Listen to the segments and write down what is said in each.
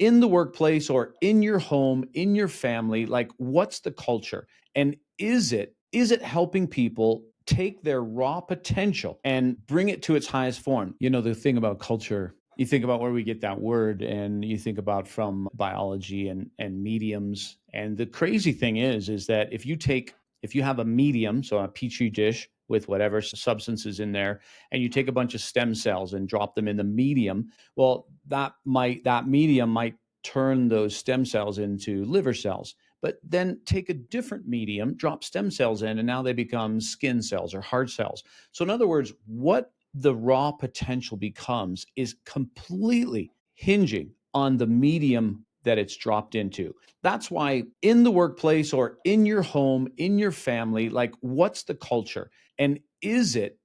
in the workplace or in your home, in your family, like what's the culture? And is it helping people take their raw potential and bring it to its highest form? You know, the thing about culture, you think about where we get that word and you think about from biology and mediums. And the crazy thing is that if you have a medium, so a petri dish with whatever substances in there, and you take a bunch of stem cells and drop them in the medium, well, that medium might turn those stem cells into liver cells. But then take a different medium, drop stem cells in, and now they become skin cells or heart cells. So, in other words, what the raw potential becomes is completely hinging on the medium that it's dropped into. That's why in the workplace or in your home, in your family, like what's the culture? And is it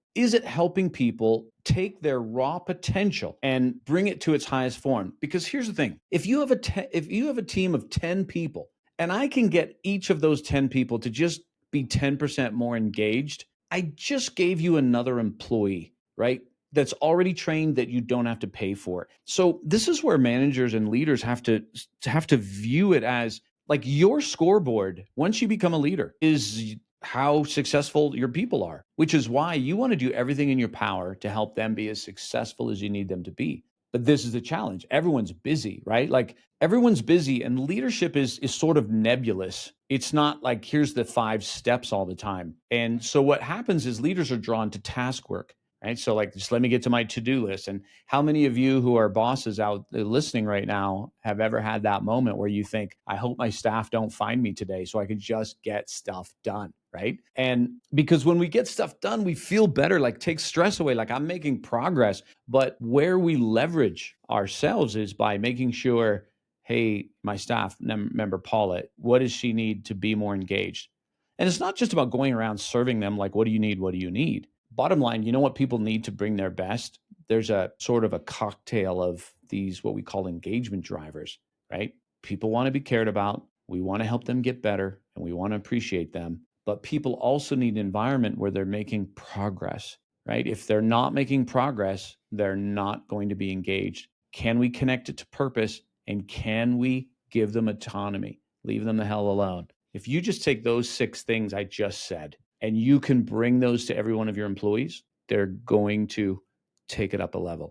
helping people take their raw potential and bring it to its highest form? Because here's the thing: if you have a team of 10 people, and I can get each of those 10 people to just be 10% more engaged, I just gave you another employee, right? That's already trained that you don't have to pay for. So this is where managers and leaders have to view it as like your scoreboard once you become a leader is how successful your people are, which is why you want to do everything in your power to help them be as successful as you need them to be. But this is the challenge. Everyone's busy, right? Like everyone's busy and leadership is sort of nebulous. It's not like here's the 5 steps all the time. And so what happens is leaders are drawn to task work, right? So like just let me get to my to-do list. And how many of you who are bosses out there listening right now have ever had that moment where you think, I hope my staff don't find me today so I can just get stuff done, right? And because when we get stuff done, we feel better, like takes stress away, like I'm making progress. But where we leverage ourselves is by making sure, hey, my staff member Paula, what does she need to be more engaged? And it's not just about going around serving them like, what do you need? What do you need? Bottom line, you know what people need to bring their best? There's a sort of a cocktail of these, what we call engagement drivers, right? People want to be cared about. We want to help them get better and we want to appreciate them. But people also need an environment where they're making progress, right? If they're not making progress, they're not going to be engaged. Can we connect it to purpose? And can we give them autonomy? Leave them the hell alone. If you just take those 6 things I just said and you can bring those to every one of your employees, they're going to take it up a level.